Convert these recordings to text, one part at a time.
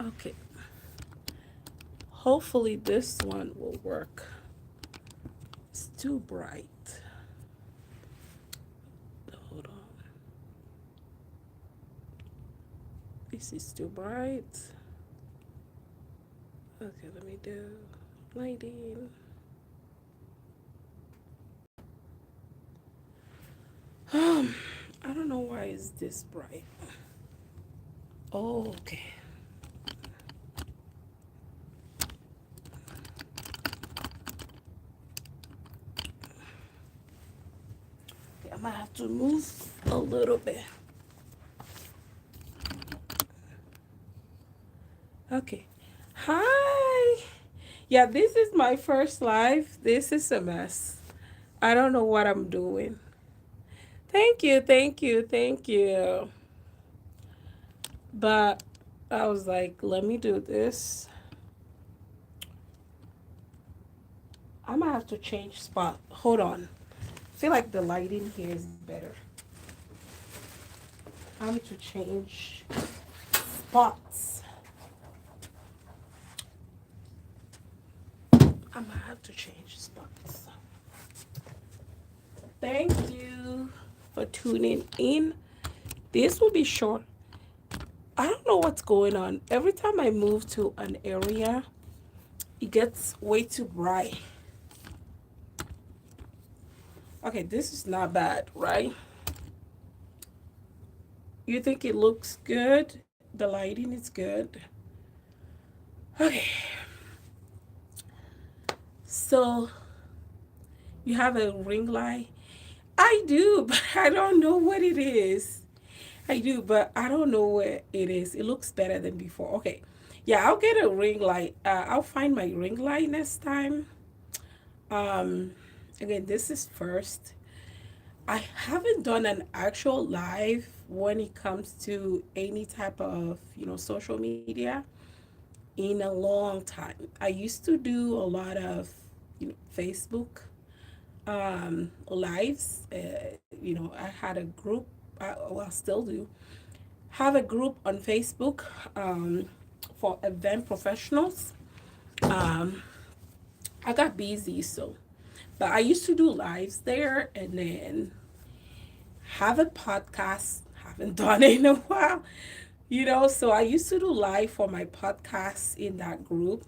Okay. Hopefully this one will work. It's too bright. Hold on. This is too bright. Okay, let me do lighting. I don't know why it's this bright. Oh, okay. Okay, I might have to move a little bit. Okay. Hi. Yeah, this is my first live. This is a mess. I don't know what I'm doing. Thank you, thank you, thank you. But I was like, let me do this. I might have to change spot. Hold on. I feel like the lighting here is better. I need to change spots. I might have to change spots. Thank you for tuning in. This will be short. I don't know what's going on. Every time I move to an area, it gets way too bright. Okay, this is not bad, right? You think it looks good? The lighting is good. Okay, so you have a ring light. I do, but I don't know what it is. I do, but I don't know what it is. It looks better than before. Okay, yeah, I'll get a ring light. I'll find my ring light next time. Um, Again, this is first. I haven't done an actual live when it comes to any type of, social media in a long time. I used to do a lot of, Facebook lives. I had a group, well, I still do, have a group on Facebook for event professionals. Um, I got busy, so, but I used to do lives there and then have a podcast. Haven't done it in a while, so I used to do live for my podcast in that group.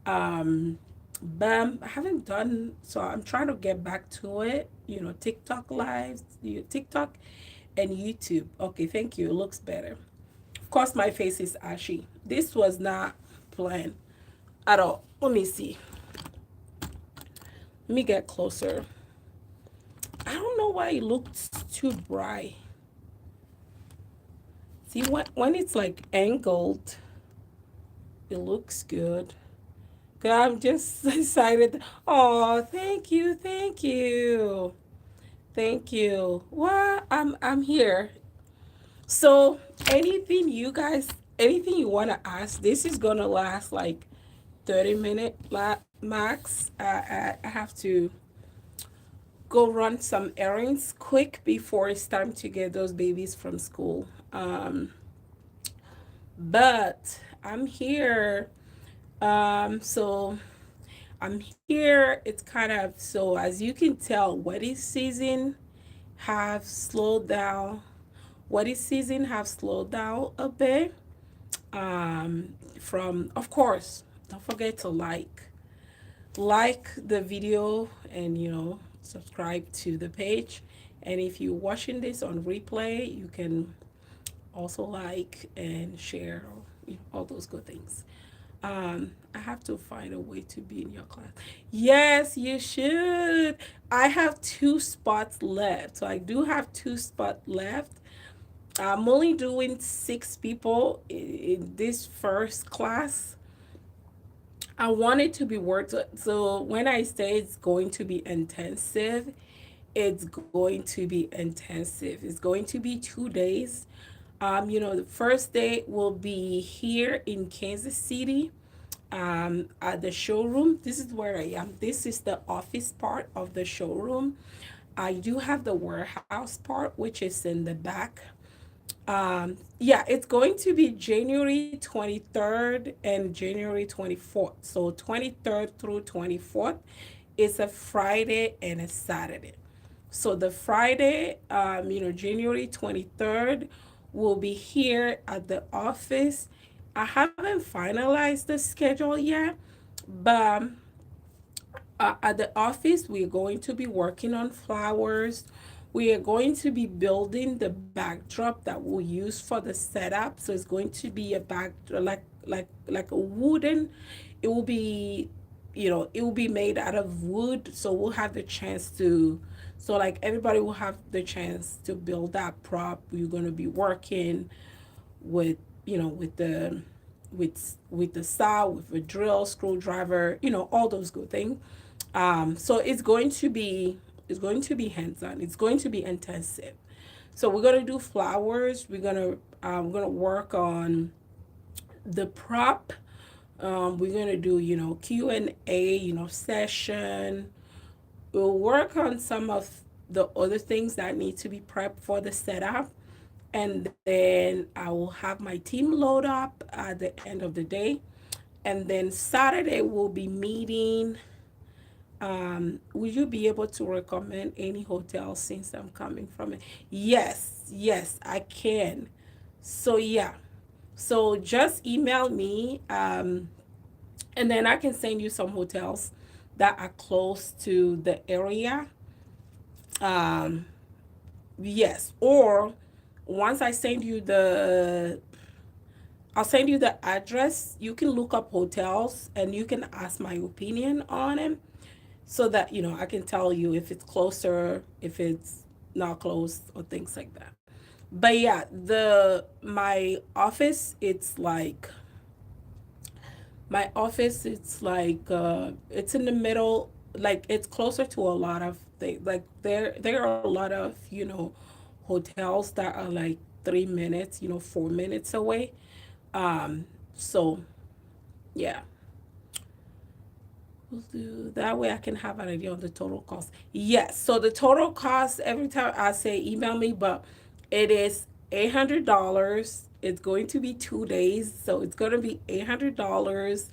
Um, but I haven't done, so I'm trying to get back to it. TikTok lives, TikTok and YouTube. Okay, thank you. It looks better. Of course, my face is ashy. This was not planned at all. Let me see. Let me get closer. I don't know why it looks too bright. See, when it's like angled, it looks good. I'm just excited. Oh, thank you, thank you, thank you. What? I'm here. So anything you want to ask, this is gonna last like 30-minute max. I have to go run some errands quick before it's time to get those babies from school. But I'm here. So I'm here. It's kind of, so as you can tell, wedding season have slowed down. Wedding season have slowed down a bit. From, of course, don't forget to like the video and subscribe to the page. And if you're watching this on replay, you can also like and share, all those good things. I have to find a way to be in your class. Yes, you should. I have two spots left. So I do have two spots left. I'm only doing 6 people in this first class. I want it to be worth it. So when I say it's going to be intensive, it's going to be intensive. It's going to be 2 days. The first day will be here in Kansas City, at the showroom. This is where I am. This is the office part of the showroom. I do have the warehouse part, which is in the back. Yeah, it's going to be January 23rd and January 24th. So 23rd through 24th is a Friday and a Saturday. So the Friday, January 23rd, will be here at the office. I haven't finalized the schedule yet, but at the office, we're going to be working on flowers. We are going to be building the backdrop that we'll use for the setup. So it's going to be a back like a wooden. It will be, it will be made out of wood. So we'll have the chance to, so like everybody will have the chance to build that prop. We're going to be working with, with the saw, with a drill, screwdriver, all those good things. So it's going to be hands-on. It's going to be intensive. So we're gonna do flowers. We're gonna work on the prop. We're gonna do Q&A session. We'll work on some of the other things that need to be prepped for the setup, and then I will have my team load up at the end of the day. And then Saturday we'll be meeting. Would you be able to recommend any hotel since I'm coming from it? Yes, yes, I can. So yeah, so just email me, and then I can send you some hotels that are close to the area. Um, yes, or once I'll send you the address. You can look up hotels and you can ask my opinion on them, so that I can tell you if it's closer, if it's not close, or things like that. But yeah, the my office, it's in the middle, like it's closer to a lot of things. Like there are a lot of hotels that are like 3 minutes, 4 minutes away. So yeah, we'll do that way. I can have an idea on the total cost. Yes, so the total cost, every time I say email me, but it is $800. It's going to be 2 days, so it's going to be $800.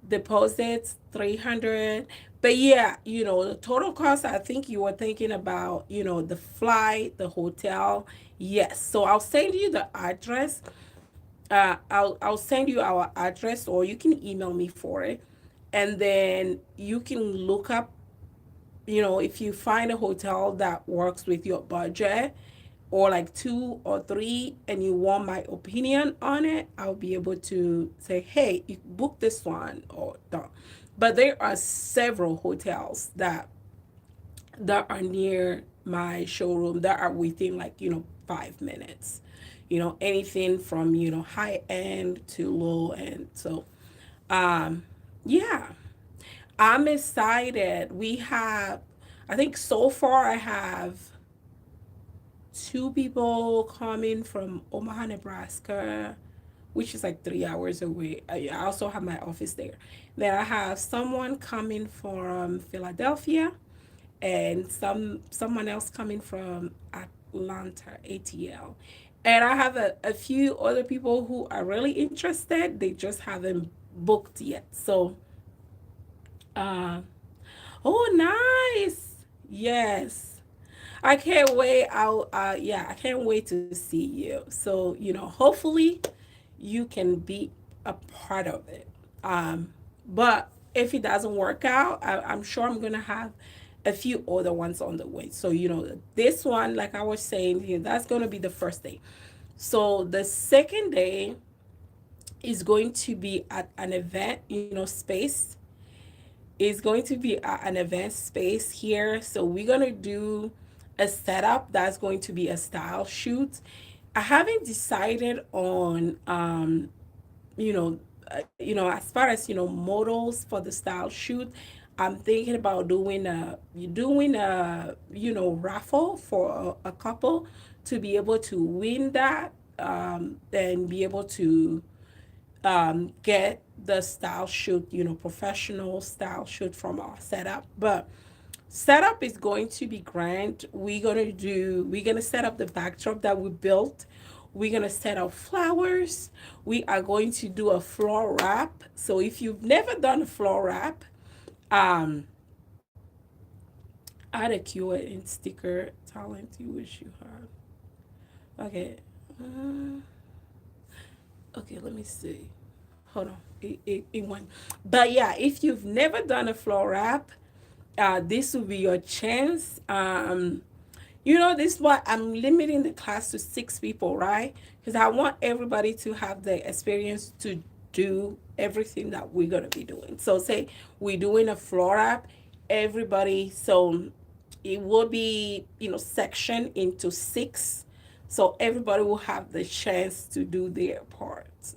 Deposits 300. But yeah, the total cost, I think you were thinking about, the flight, the hotel. Yes, so I'll send you the address. I'll send you our address, or you can email me for it, and then you can look up, if you find a hotel that works with your budget, or like two or three, and you want my opinion on it, I'll be able to say, hey, you book this one or don't. But there are several hotels that are near my showroom that are within, like 5 minutes. Anything from high end to low end. So um yeah, I'm excited. I think so far I have two people coming from Omaha, Nebraska, which is like 3 hours away. I also have my office there. Then I have someone coming from Philadelphia, and someone else coming from Atlanta, ATL. And I have a few other people who are really interested. They just haven't booked yet. So, uh, oh, nice. Yes. I can't wait. Yeah, I can't wait to see you. So, hopefully you can be a part of it. But if it doesn't work out, I'm sure I'm gonna have a few other ones on the way. So, this one, like I was saying, that's gonna be the first day. So the second day is going to be at an event, space. Is going to be at an event space here. So we're gonna do a setup that's going to be a style shoot. I haven't decided on you know as far as models for the style shoot. I'm thinking about doing a raffle for a couple to be able to win that, and be able to get the style shoot, professional style shoot from our setup. But setup is going to be grand. We're gonna set up the backdrop that we built. We're gonna set up flowers. We are going to do a floor wrap. So if you've never done a floor wrap, um, add a Q&A sticker talent you wish you had. Okay. Uh, okay, let me see. Hold on. It went. But yeah, if you've never done a floor wrap, this will be your chance. This is why I'm limiting the class to 6 people, right? Because I want everybody to have the experience to do everything that we're gonna be doing. So say we're doing a floor wrap, everybody. So it will be section into six, so everybody will have the chance to do their parts.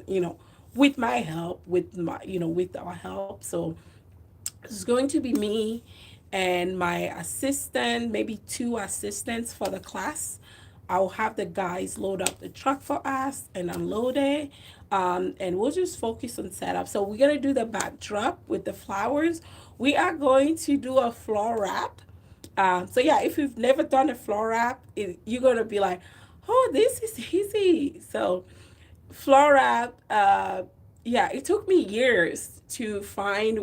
With my help, with our help. So it's going to be me and my assistant, maybe two assistants for the class. I'll have the guys load up the truck for us and unload it. And we'll just focus on setup. So we're going to do the backdrop with the flowers. We are going to do a floor wrap. So yeah, if you've never done a floor wrap, you're going to be like, oh, this is easy. So floor wrap, yeah, it took me years to find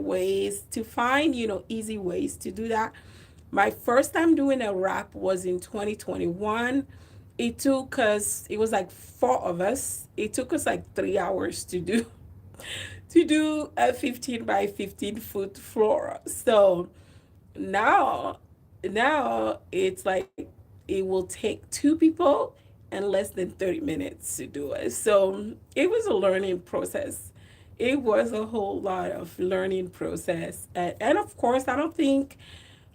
easy ways to do that. My first time doing a wrap was in 2021. It was like four of us. It took us like 3 hours to do a 15 by 15 foot floor. So now it's like it will take 2 people and less than 30 minutes to do it. So it was a learning process. It was a whole lot of learning process. And of course, I don't think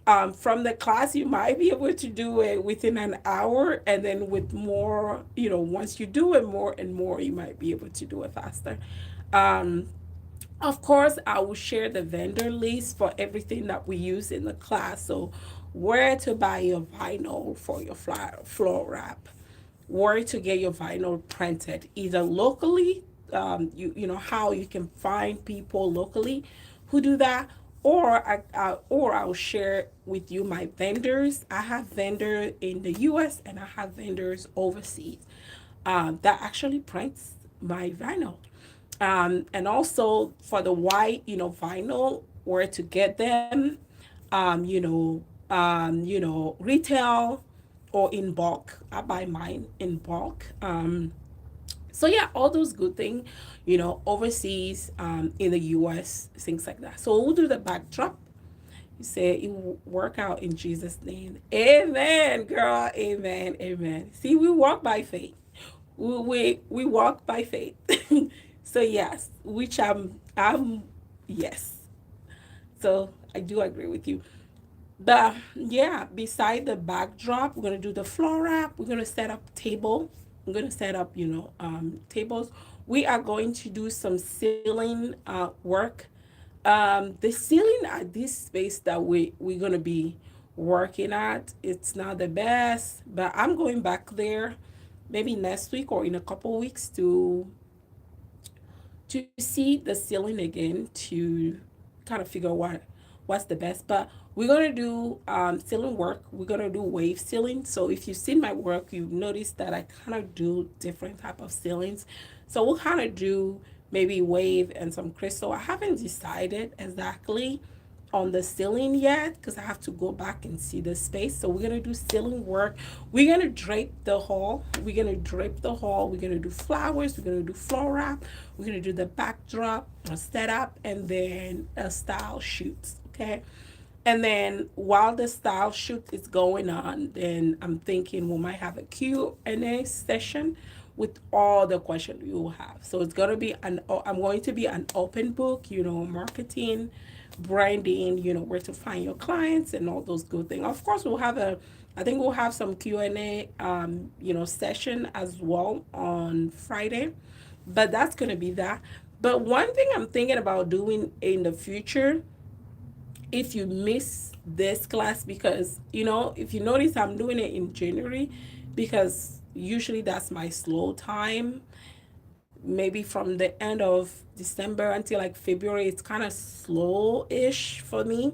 from the class you might be able to do it within an hour, and then with more, once you do it more and more, you might be able to do it faster. um, of course, I will share the vendor list for everything that we use in the class. So, where to buy your vinyl for your floor wrap, where to get your vinyl printed, either locally, you know how you can find people locally who do that, or I'll share with you my vendors. I have vendors in the U.S. and I have vendors overseas that actually prints my vinyl. And also for the white, vinyl, where to get them, retail or in bulk. I buy mine in bulk. So yeah, all those good things, overseas, in the U.S., things like that. So we'll do the backdrop. You say it will work out in Jesus' name. Amen, girl. Amen. Amen. See, we walk by faith. We walk by faith. So yes, which I'm yes. So I do agree with you. But yeah, beside the backdrop, we're gonna do the floor wrap. We're gonna set up table. I'm gonna set up, tables. We are going to do some ceiling work. The ceiling at this space that we're gonna be working at, it's not the best, but I'm going back there maybe next week or in a couple weeks to see the ceiling again, to kind of figure out what's the best. But we're gonna do ceiling work. We're gonna do wave ceiling. So if you've seen my work, you've noticed that I kind of do different type of ceilings. So we'll kind of do maybe wave and some crystal. I haven't decided exactly on the ceiling yet because I have to go back and see the space. So we're gonna do ceiling work. We're gonna drape the hall. We're gonna do flowers. We're gonna do floor wrap. We're gonna do the backdrop, a setup, and then a style shoot. Okay. And then while the style shoot is going on, then I'm thinking we might have a Q&A session with all the questions you will have. So it's gonna be I'm going to be an open book, marketing, branding, where to find your clients and all those good things. Of course, I think we'll have some Q&A, session as well on Friday, but that's gonna be that. But one thing I'm thinking about doing in the future, if you miss this class, because if you notice I'm doing it in January, because usually that's my slow time. Maybe from the end of December until like February, it's kind of slow-ish for me.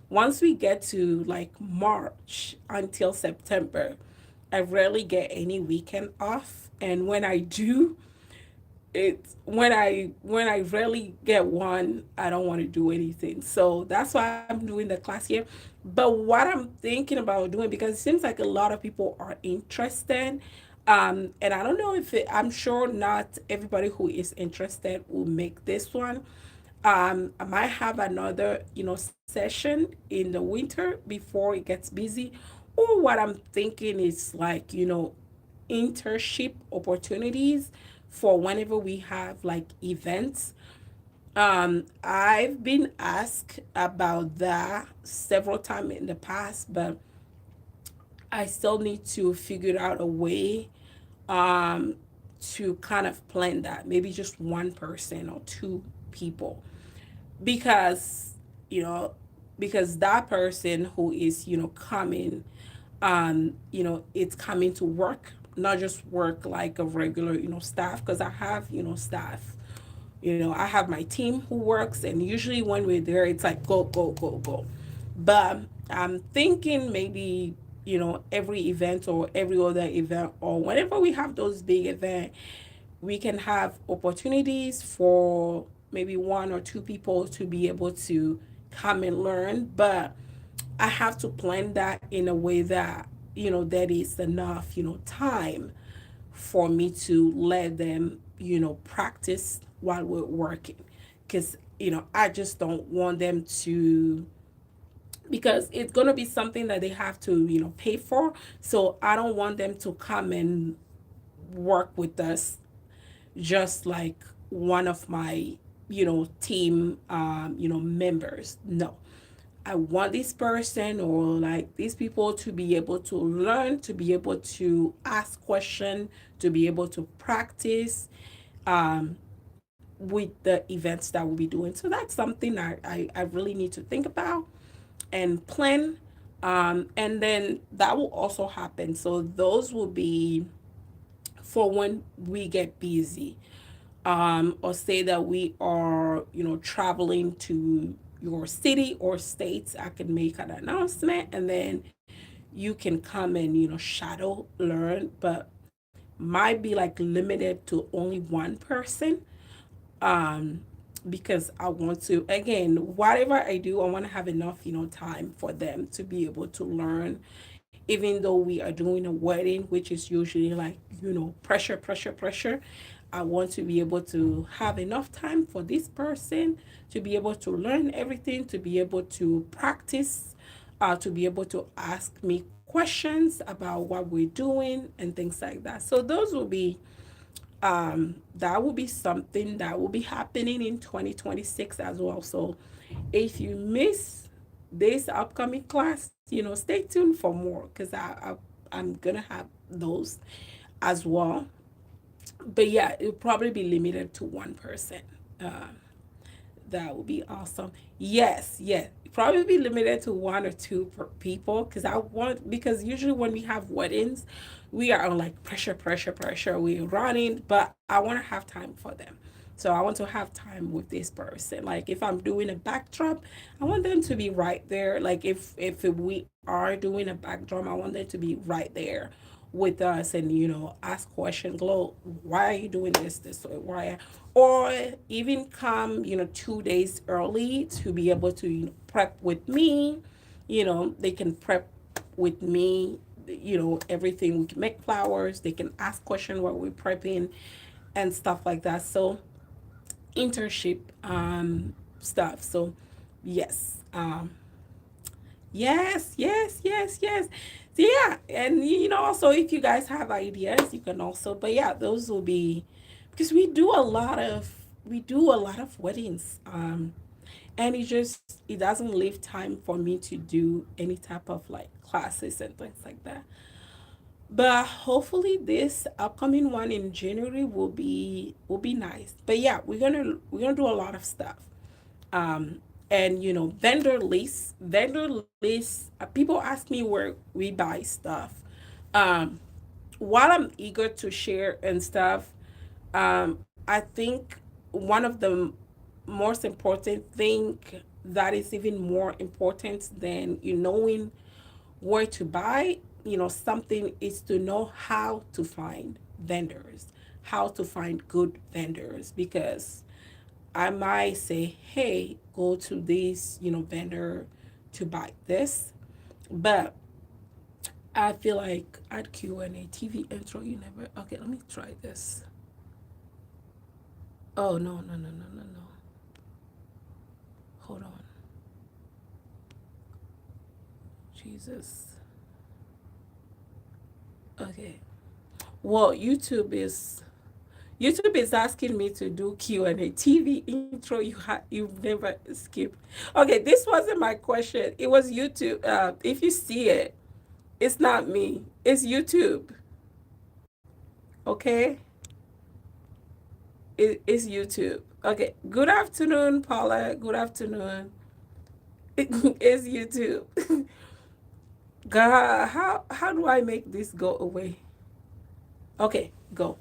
Once we get to like March until September, I rarely get any weekend off. And when I do, it's when I rarely get one, I don't want to do anything. So that's why I'm doing the class here. But what I'm thinking about doing, because it seems like a lot of people are interested, and I don't know if I'm sure not everybody who is interested will make this one. I might have another, session in the winter before it gets busy. Or what I'm thinking is like, internship opportunities for whenever we have like events. I've been asked about that several times in the past, but I still need to figure out a way um, to kind of plan that. Maybe just one person or two people, because you know because that person who is coming, it's coming to work, not just work like a regular staff, because I have staff. I have my team who works, and usually when we're there, it's like go, go, go, go. But I'm thinking maybe, every event or every other event, or whenever we have those big events, we can have opportunities for maybe one or two people to be able to come and learn. But I have to plan that in a way that, that is enough, time for me to let them, practice while we're working. Because, I just don't want them to, because it's going to be something that they have to, pay for. So I don't want them to come and work with us just like one of my, team, members. No. I want this person or like these people to be able to learn, to be able to ask questions, to be able to practice um, with the events that we'll be doing. So that's something I really need to think about and plan. And then that will also happen. So those will be for when we get busy, or say that we are, traveling to your city or states. I can make an announcement, and then you can come and, shadow learn, but might be like limited to only one person. Um, because I want to, again, whatever I do, I want to have enough, time for them to be able to learn, even though we are doing a wedding, which is usually like, pressure, pressure, pressure. I want to be able to have enough time for this person to be able to learn everything, to be able to practice, to be able to ask me questions about what we're doing and things like that. So those will be that will be something that will be happening in 2026 as well. So if you miss this upcoming class, stay tuned for more, because I'm gonna have those as well. But yeah, it'll probably be limited to one person. Uh, that would be awesome. Yes, yes. Probably be limited to one or two per people, because usually when we have weddings, we are on like pressure, pressure, pressure. We're running, but I want to have time for them. So I want to have time with this person. Like if I'm doing a backdrop, I want them to be right there. Like if we are doing a backdrop, I want them to be right there with us, and ask question, Glow, why are you doing this way, why, or even come 2 days early to be able to prep with me. They can prep with me, everything. We can make flowers, they can ask question while we're prepping and stuff like that. So internship stuff. So yes, yes, yes, yes, yes. So yeah, and also if you guys have ideas, you can also. But yeah, those will be, because we do a lot of weddings, and it doesn't leave time for me to do any type of like classes and things like that. But hopefully this upcoming one in January will be nice. But yeah, we're gonna do a lot of stuff. And vendor lists, people ask me where we buy stuff. um while I'm eager to share and stuff, I think one of the most important thing that is even more important than knowing where to buy something is to know how to find. vendors, how to find good vendors, because I might say, hey, go to this, vendor to buy this. But I feel like at Q&A TV intro, you never, okay, let me try this. Oh, no, no, no, no, no, no. Hold on. Jesus. Okay. Well, YouTube is asking me to do Q&A TV intro. You've never skipped. Okay, this wasn't my question. It was YouTube. If you see it, it's not me. It's YouTube. Okay, it's YouTube. Okay. Good afternoon, Paula. Good afternoon. It's YouTube. God, how do I make this go away? Okay, go.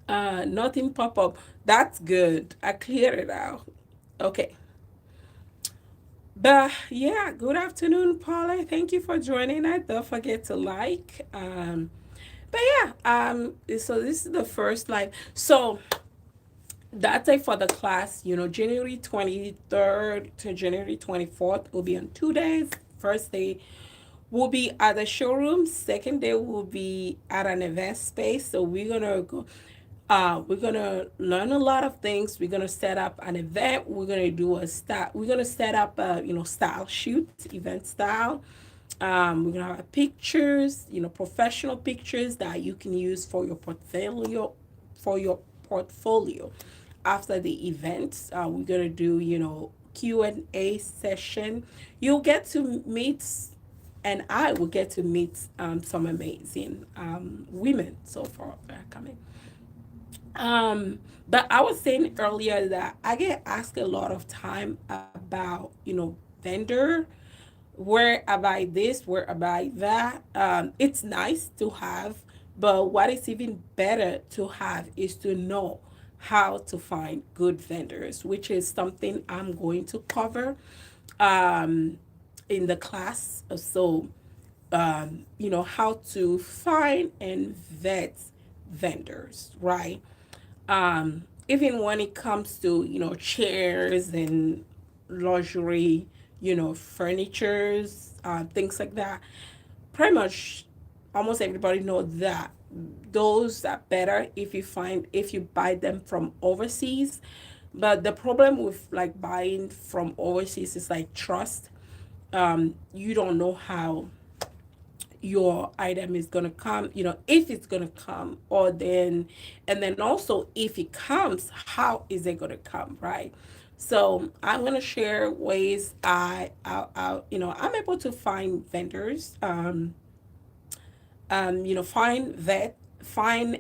Nothing pop up. That's good. I cleared it out. Okay. But yeah, good afternoon, Paula. Thank you for joining us. Don't forget to like. But yeah, so this is the first live. So that's it for the class. January 23rd to January 24th will be on 2 days. First day will be at the showroom. Second day will be at an event space. So we're gonna learn a lot of things. We're gonna set up an event. We're gonna do a style. We're gonna set up a style shoot, event style. We're gonna have pictures, professional pictures that you can use for your portfolio. For your portfolio, after the event, we're gonna do Q&A session. You'll get to meet, and I will get to meet some amazing women so far that are coming. But I was saying earlier that I get asked a lot of time about, vendor, where I buy this, where I buy that. It's nice to have, but what is even better to have is to know how to find good vendors, which is something I'm going to cover um, in the class. So, how to find and vet vendors, right? Even when it comes to chairs and luxury furnitures, things like that, pretty much almost everybody know that those are better if you buy them from overseas. But the problem with like buying from overseas is like trust. You don't know how your item is going to come, if it's going to come, or then, and then also if it comes, how is it going to come, right? So I'm going to share ways I'm able to find vendors, find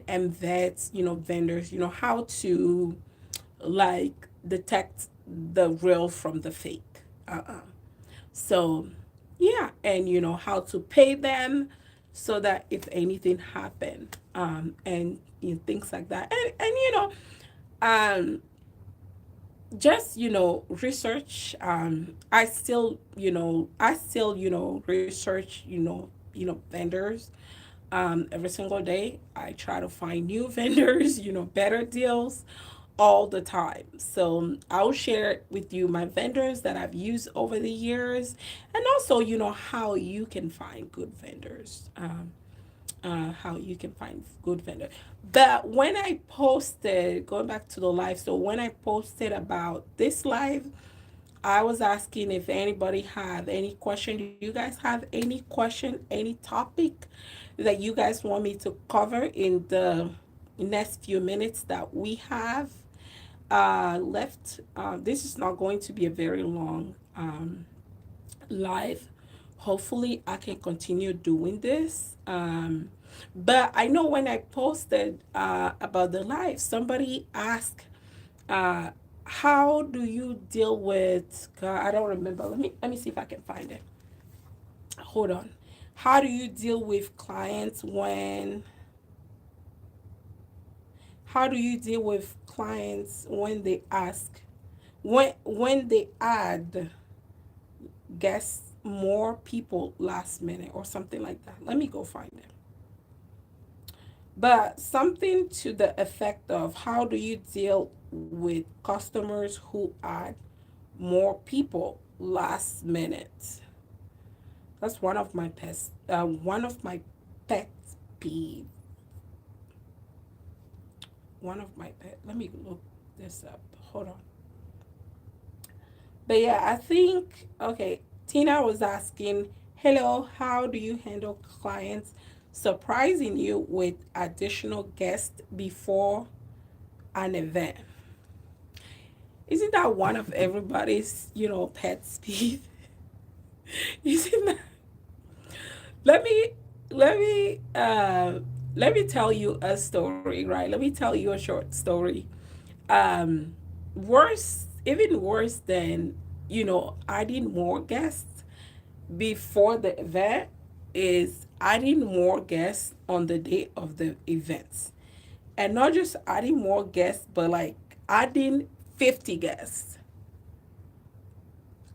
and vet, vendors, how to like detect the real from the fake. So, yeah, and how to pay them so that if anything happened, and things like that, and um, just research. I still research vendors. Every single day, I try to find new vendors, better deals all the time. So I'll share with you my vendors that I've used over the years, and also, how you can find good vendors. How you can find good vendor. But when I posted, going back to the live, so when I posted about this live, I was asking if anybody have any question. Do you guys have any question, any topic that you guys want me to cover in the next few minutes that we have left? This is not going to be a very long live. Hopefully, I can continue doing this. But I know when I posted about the live, somebody asked, uh, "How do you deal with?" God, I don't remember. Let me see if I can find it. Hold on. How do you deal with clients when? How do you deal with clients when they ask, when they add guess more people last minute or something like that? Let me go find it. but something to the effect of how do you deal with customers who add more people last minute? That's one of my pet peeve. One of my pet. Let me look this up. Hold on. But yeah, I think okay. Tina was asking, "Hello, how do you handle clients surprising you with additional guests before an event?" Isn't that one of everybody's, pet peeve? Isn't that? Let me let me let me tell you a story, right? Let me tell you a short story. Um, worse, even worse than adding more guests before the event is adding more guests on the day of the events, and not just adding more guests, but like adding 50 guests,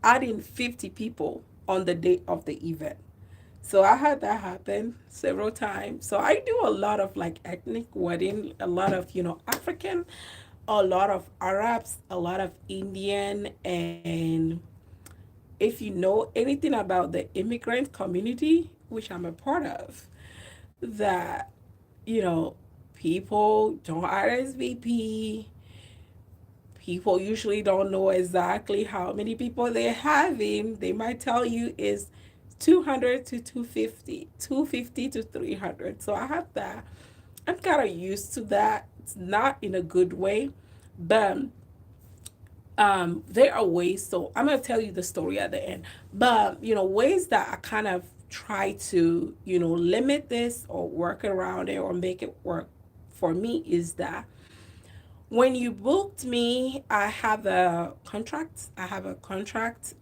adding 50 people on the day of the event. So I had that happen several times. So I do a lot of like ethnic wedding, a lot of, African, a lot of Arabs, a lot of Indian. And if you know anything about the immigrant community, which I'm a part of, that, you know, people don't RSVP. People usually don't know exactly how many people they're having. They might tell you is 200 to 250, 250 to 300. So I have that. I'm kind of used to that. It's not in a good way, but there are ways. So I'm going to tell you the story at the end. But, ways that I kind of try to, limit this or work around it or make it work for me is that when you booked me, I have a contract. I have a contract,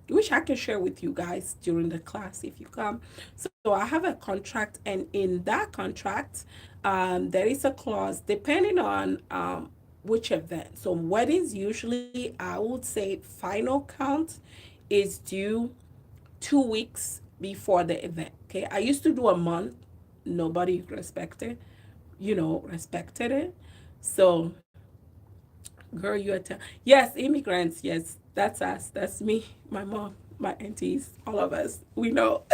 which I can share with you guys during the class if you come. So I have a contract, and in that contract, there is a clause depending on which event. So weddings usually, I would say, final count is due 2 weeks before the event. Okay, I used to do a month. Nobody respected it. So girl, yes, immigrants. Yes, that's us. That's me, my mom, my aunties, all of us. We know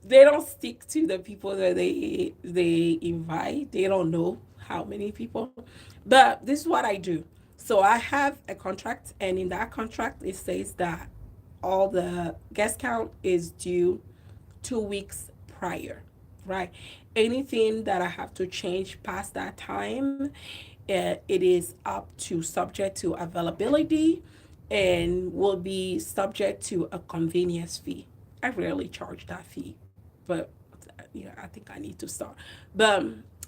they don't stick to the people that they invite. They don't know how many people. But this is what I do. So I have a contract, and in that contract it says that all the guest count is due 2 weeks prior, right? Anything that I have to change past that time, it is up to subject to availability and will be subject to a convenience fee. I rarely charge that fee, but yeah, I think I need to start. But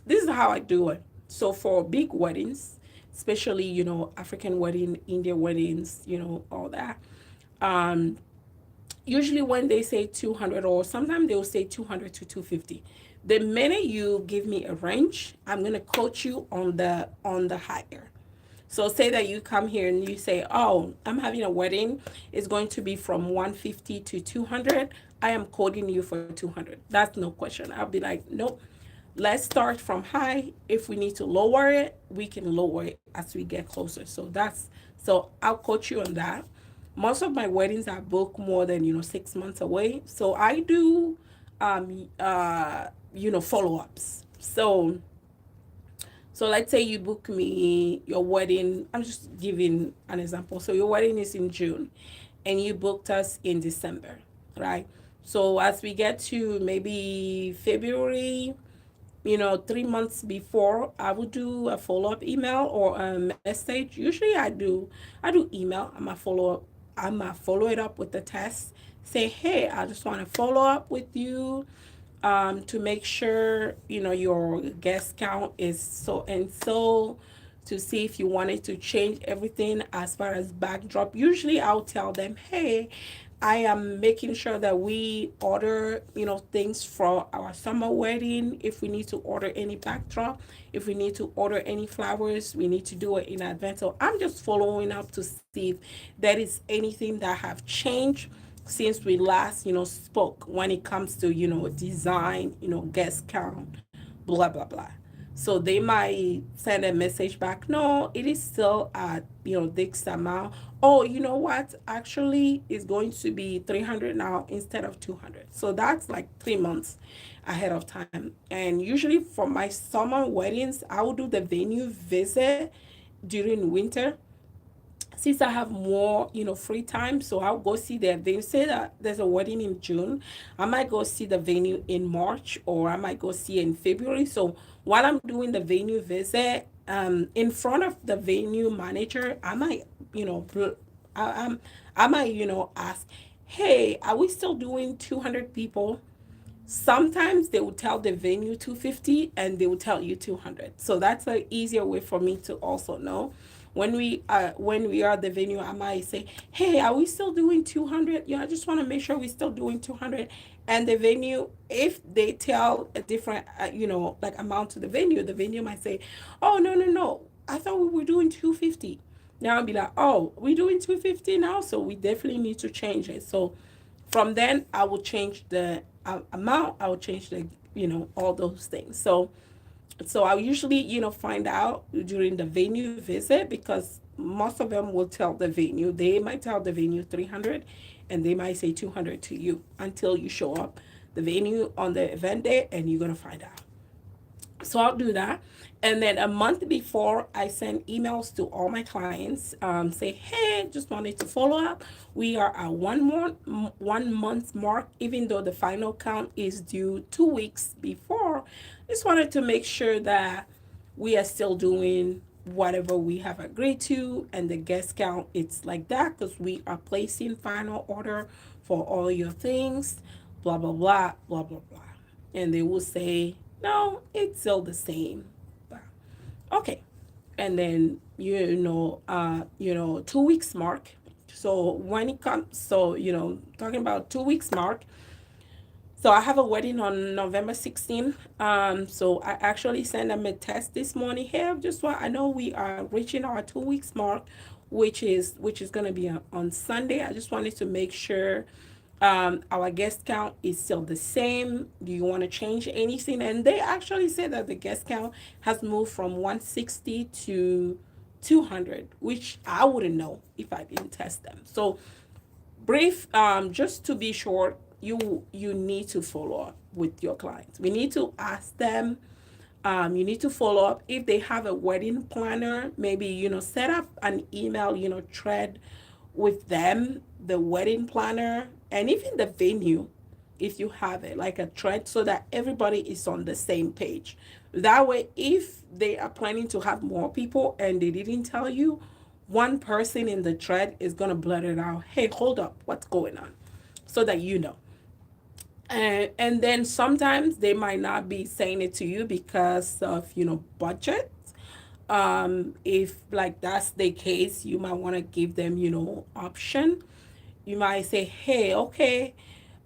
this is how I do it. So for big weddings, especially African wedding, Indian weddings, all that. Um, Usually when they say 200, or sometimes they'll say 200 to 250, the minute you give me a range, I'm going to quote you on the higher. So say that you come here and you say, "Oh, I'm having a wedding. It's going to be from 150 to 200." I am quoting you for 200. That's no question. I'll be like, "Nope. Let's start from high. If we need to lower it, we can lower it as we get closer." So I'll quote you on that. Most of my weddings are booked more than 6 months away. So I do follow-ups. So let's say you book me your wedding. I'm just giving an example. So your wedding is in June and you booked us in December, right? So as we get to maybe February, 3 months before, I would do a follow-up email or a message. Usually I do email. I'm gonna follow it up with the test. Say, hey, I just want to follow up with you to make sure your guest count is so and so, to see if you wanted to change everything as far as backdrop. Usually I'll tell them, hey, I am making sure that we order things for our summer wedding. If we need to order any backdrop, if we need to order any flowers, we need to do it in advance. So I'm just following up to see if there is anything that have changed since we last spoke when it comes to design, guest count, blah blah blah. So they might send a message back, no, it is still at, this amount. Oh, you know what, actually it's going to be 300 now instead of 200. So that's like 3 months ahead of time. And usually for my summer weddings, I will do the venue visit during winter, since I have more, free time. So I'll go see the venue. Say that there's a wedding in June, I might go see the venue in March, or I might go see it in February. So while I'm doing the venue visit, in front of the venue manager, I might, I, I'm, I might, ask, hey, are we still doing 200 people? Sometimes they will tell the venue 250 and they will tell you 200. So that's an easier way for me to also know. When we are at the venue, I might say, hey, are we still doing 200? Yeah, I just want to make sure we're still doing 200. And the venue, if they tell a different like amount to the venue might say, oh, no, no, no, I thought we were doing 250. Now I'll be like, oh, we're doing 250 now, so we definitely need to change it. So from then I will change the amount, I will change the, all those things. So I usually, find out during the venue visit, because most of them will tell the venue. They might tell the venue 300, and they might say 200 to you until you show up the venue on the event day, and you're going to find out. So I'll do that. And then a month before, I send emails to all my clients, say, hey, just wanted to follow up. We are at 1 month mark, even though the final count is due 2 weeks before. Just wanted to make sure that we are still doing whatever we have agreed to, and the guest count, it's like that because we are placing final order for all your things, blah blah blah blah blah blah. And they will say, no, it's still the same. Okay. And then, 2 weeks mark. So when it comes, so, talking about 2 weeks mark. So I have a wedding on November 16th. So I actually sent them a text this morning. Hey, I know we are reaching our 2 weeks mark, which is gonna be on Sunday. I just wanted to make sure our guest count is still the same. Do you want to change anything? And they actually said that the guest count has moved from 160 to 200, which I wouldn't know if I didn't test them. So brief, just to be short, you need to follow up with your clients. We need to ask them. You need to follow up if they have a wedding planner. Maybe set up an email thread with them, the wedding planner, and even the venue, if you have it, like a thread, so that everybody is on the same page. That way, if they are planning to have more people and they didn't tell you, one person in the thread is going to blurt it out, hey, hold up, what's going on, so that you know. And then sometimes they might not be saying it to you because of budget. If like that's the case, you might want to give them option. You might say, hey, okay,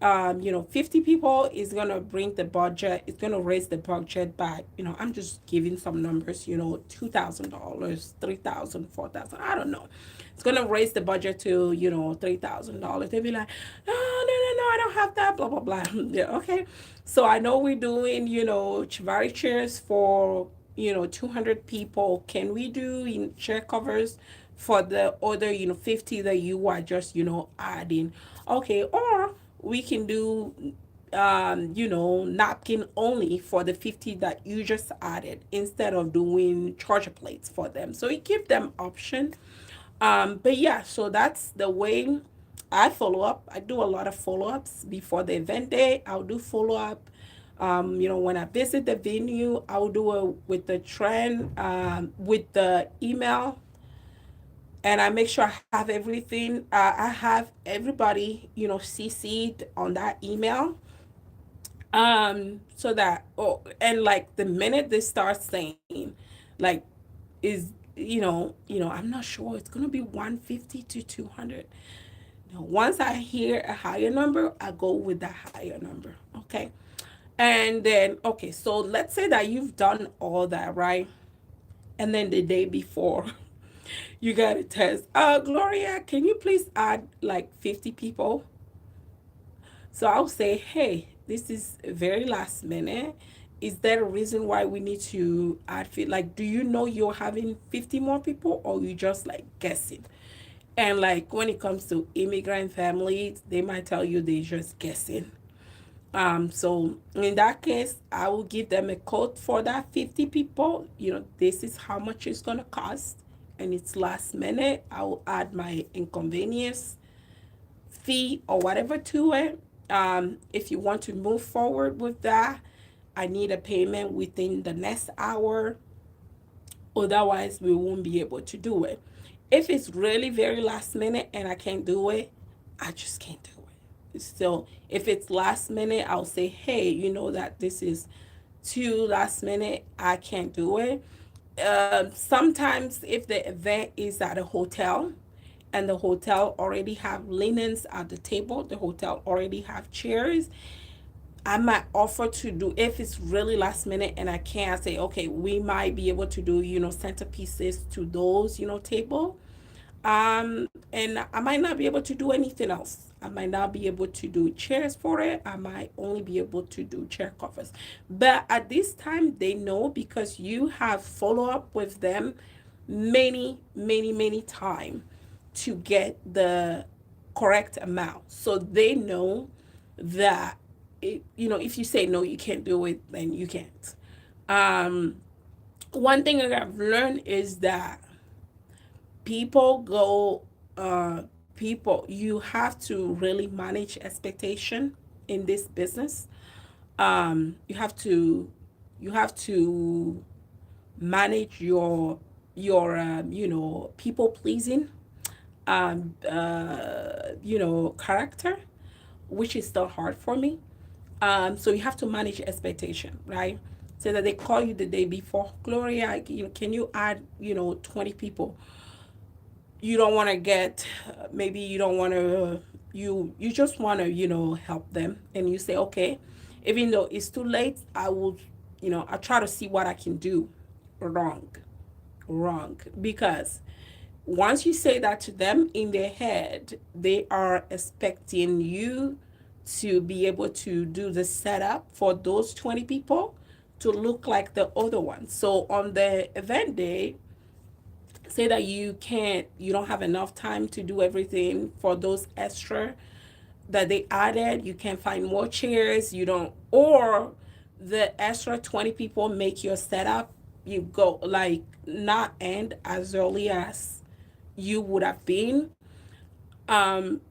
50 people is going to bring the budget, it's going to raise the budget by, I'm just giving some numbers, $2,000, 3,000, 4,000, I don't know. It's going to raise the budget to, $3,000. They'll be like, no, no, no, no, I don't have that, blah, blah, blah. Yeah, okay. So I know we're doing, Chivari chairs for, 200 people. Can we do chair covers for the other 50 that you are just adding? Okay. Or we can do napkin only for the 50 that you just added, instead of doing charger plates for them. So it gives them option. But yeah, so that's the way I follow up. I do a lot of follow-ups before the event day. I'll do follow-up. When I visit the venue, I'll do it with the trend, with the email, and I make sure I have everything. I have everybody, CC'd on that email. So that, oh, and like the minute they start saying, like, is, I'm not sure it's gonna be 150 to 200. Once I hear a higher number, I go with the higher number. Okay. And then, okay, so let's say that you've done all that, right? And then the day before, you got a test. Gloria, can you please add like 50 people? So I'll say, hey, this is very last minute. is there a reason why we need to add fit? Like, do you know you're having 50 more people, or you just like guessing? And like when it comes to immigrant families, they might tell you they're just guessing. So in that case, I will give them a quote for that 50 people. You know, this is how much it's gonna cost, and it's last minute. I will add my inconvenience fee or whatever to it. If you want to move forward with that, I need a payment within the next hour. Otherwise, we won't be able to do it. If it's really very last minute and I can't do it, I just can't do it. So if it's last minute, I'll say, hey, you know that this is too last minute. I can't do it. Sometimes if the event is at a hotel and the hotel already have linens at the table, the hotel already have chairs, I might offer to do, if it's really last minute and I can't, say, okay, we might be able to do, centerpieces to those, table. And I might not be able to do anything else. I might not be able to do chairs for it. I might only be able to do chair covers. But at this time, they know because you have follow up with them many, many, many times to get the correct amount. So they know that if you say no, you can't do it, then you can't. Um, One thing that I've learned is that people go you have to really manage expectation in this business. You have to manage your people pleasing character, which is still hard for me. So you have to manage expectation, right? So that they call you the day before, Gloria, can you add 20 people? You don't want to get, maybe you don't want to, you just want to help them, and you say, okay, even though it's too late, I will, I try to see what I can do. Wrong. Wrong. Because once you say that to them, in their head they are expecting you to be able to do the setup for those 20 people to look like the other ones. So on the event day, say that you don't have enough time to do everything for those extra that they added, you can't find more chairs, you don't, or the extra 20 people make your setup, you go like not end as early as you would have been.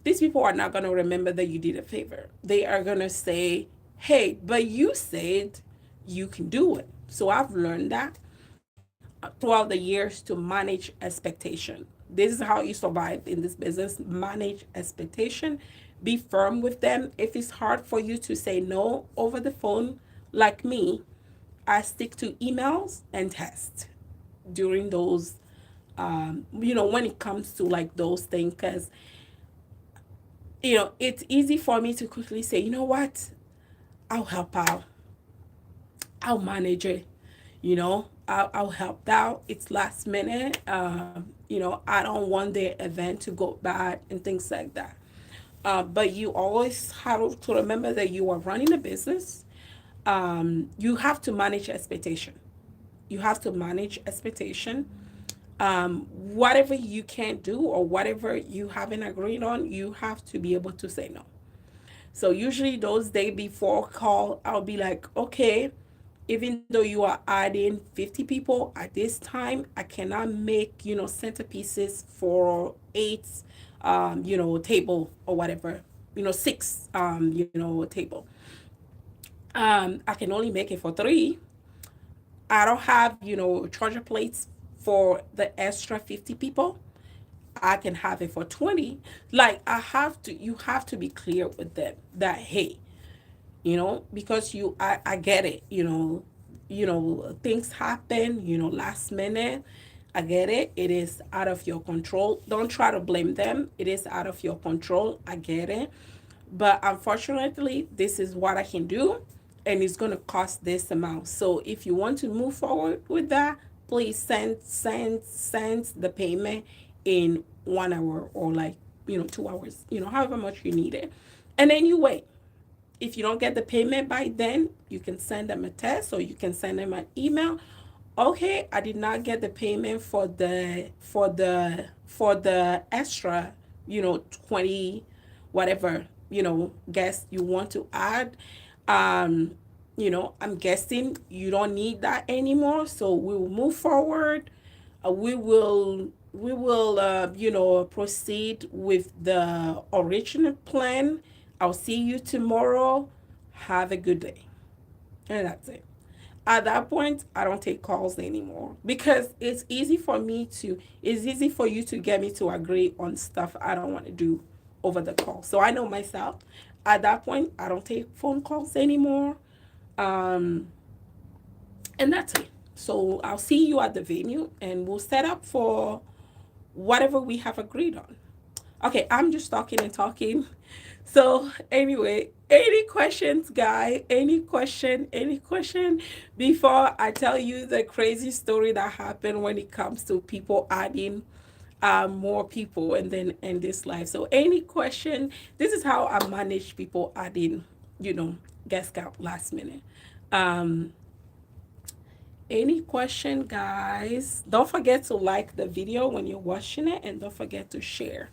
These people are not going to remember that you did a favor. They are going to say, hey, but you said you can do it. So I've learned that throughout the years to manage expectation. This is how you survive in this business. Manage expectation. Be firm with them. If it's hard for you to say no over the phone, like me, I stick to emails and text during those, when it comes to like those things, because, it's easy for me to quickly say, you know what, I'll help out. I'll manage it. I'll help out. It's last minute. I don't want the event to go bad and things like that. But you always have to remember that you are running a business. You have to manage expectation. You have to manage expectation. Whatever you can't do or whatever you haven't agreed on, you have to be able to say no. So usually those day before call, I'll be like, okay, even though you are adding 50 people at this time, I cannot make, centerpieces for eight, table or whatever, six, table. I can only make it for three. I don't have, charger plates for the extra 50 people. I can have it for 20. Like, you have to be clear with them that, hey, because I get it, things happen, last minute. I get it. It is out of your control. Don't try to blame them. It is out of your control. I get it. But unfortunately, this is what I can do, and it's going to cost this amount. So if you want to move forward with that, please send the payment in 1 hour or like, 2 hours, however much you need it. And then you wait. If you don't get the payment by then, You can send them a text or you can send them an email. Okay, I did not get the payment for the extra, 20 whatever, guests you want to add. Um, I'm guessing you don't need that anymore, so we will move forward. We will proceed with the original plan. I'll see you tomorrow. Have a good day. And that's it. At that point, I don't take calls anymore because it's easy for you to get me to agree on stuff I don't want to do over the call. So I know myself. At that point, I don't take phone calls anymore. Um, and that's it. So I'll see you at the venue and we'll set up for whatever we have agreed on. Okay, I'm just talking and talking. So anyway, any questions, guy? Any question? Any question before I tell you the crazy story that happened when it comes to people adding more people and then end this live. So any question? This is how I manage people adding, you know, guest count last minute. Um, any question, guys? Don't forget to like the video when you're watching it and don't forget to share.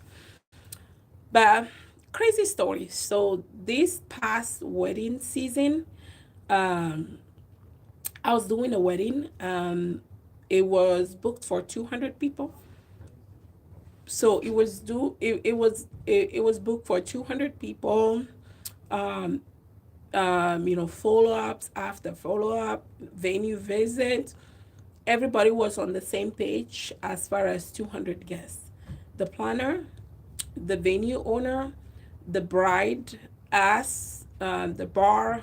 But crazy story. So this past wedding season, um, I was doing a wedding. It was booked for 200 people. So it was booked for 200 people. Um, follow-ups after follow-up, venue visit. Everybody was on the same page as far as 200 guests. The planner, the venue owner, the bride, us, the bar,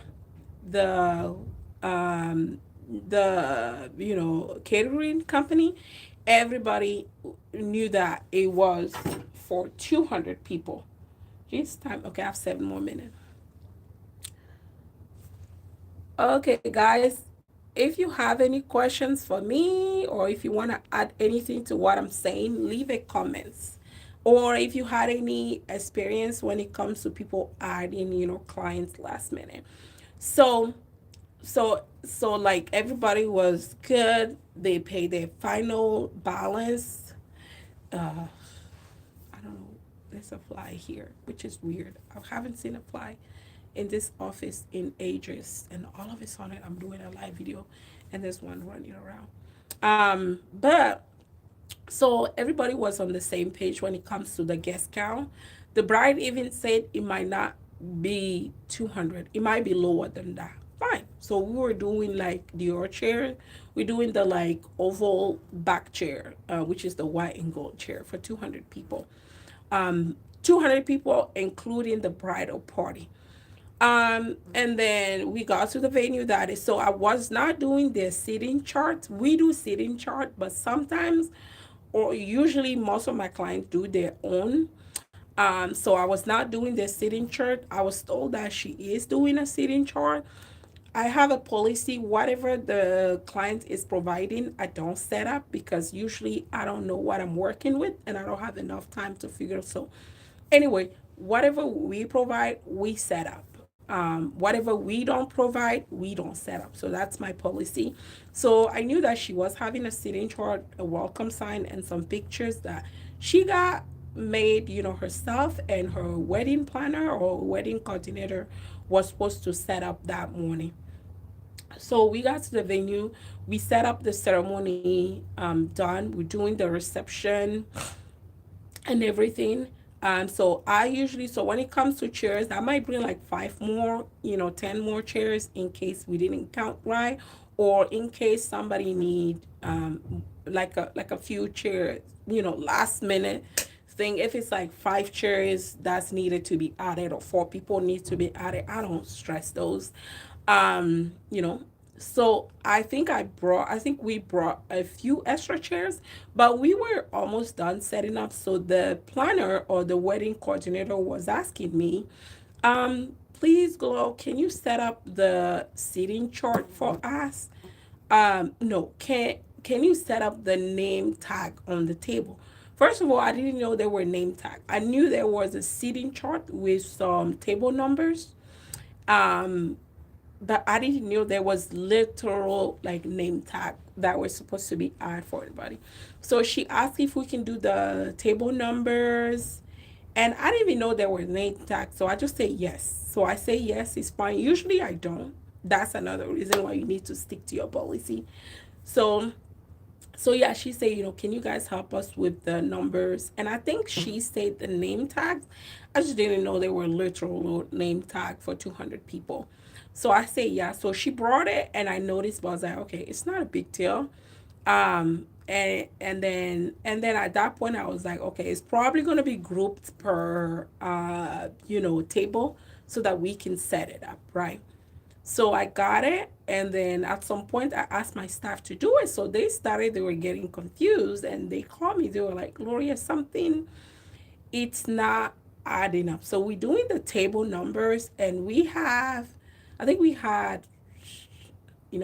the catering company. Everybody knew that it was for 200 people. It's time. Okay, I have 7 more minutes. Okay, guys, if you have any questions for me or if you want to add anything to what I'm saying, leave a comments. Or if you had any experience when it comes to people adding, clients last minute. So, so like everybody was good. They paid their final balance. I don't know. There's a fly here, which is weird. I haven't seen a fly in this office in ages, and all of a sudden I'm doing a live video, and there's one running around. But so everybody was on the same page when it comes to the guest count. The bride even said it might not be 200. It might be lower than that. Fine. So we were doing like Dior chair. We're doing the like oval back chair, which is the white and gold chair for 200 people. 200 people, including the bridal party. And then we got to the venue that is, so I was not doing the seating chart. We do seating chart, but sometimes or usually most of my clients do their own. So I was not doing the seating chart. I was told that she is doing a seating chart. I have a policy, whatever the client is providing, I don't set up because usually I don't know what I'm working with and I don't have enough time to figure. So anyway, whatever we provide, we set up. Whatever we don't provide, we don't set up. So that's my policy. So I knew that she was having a sitting chart, a welcome sign, and some pictures that she got made, herself, and her wedding planner or wedding coordinator was supposed to set up that morning. So we got to the venue, we set up the ceremony, done. We're doing the reception and everything. So when it comes to chairs, I might bring like five more, 10 more chairs in case we didn't count right, or in case somebody need like a few chairs, last minute thing. If it's like five chairs that's needed to be added or four people need to be added, I don't stress those. Um, you know, so I think we brought a few extra chairs, but we were almost done setting up. So the planner or the wedding coordinator was asking me, please, Glow, can you set up the seating chart for us? No, can you set up the name tag on the table? First of all, I didn't know there were name tag. I knew there was a seating chart with some table numbers. Um, but I didn't know there was literal like name tag that was supposed to be added for everybody. So she asked if we can do the table numbers, and I didn't even know there were name tags. So I just say yes. So I say yes, it's fine. Usually I don't. That's another reason why you need to stick to your policy. So yeah, she said, can you guys help us with the numbers? And I think she said the name tags. I just didn't know they were literal name tag for 200 people. So I say yeah. So she brought it, and I noticed, but I was like, okay, it's not a big deal. And then at that point I was like, okay, it's probably gonna be grouped per table so that we can set it up, right? So I got it, and then at some point I asked my staff to do it. So they were getting confused, and they called me. They were like, Gloria, something, it's not adding up. So we're doing the table numbers, and I think we had, I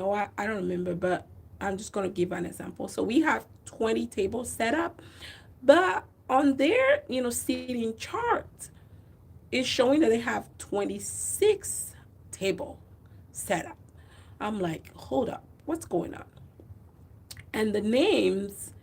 don't remember, but I'm just going to give an example. So we have 20 tables set up, but on their, seating chart, it's showing that they have 26 table set up. I'm like, hold up, what's going on? And the names,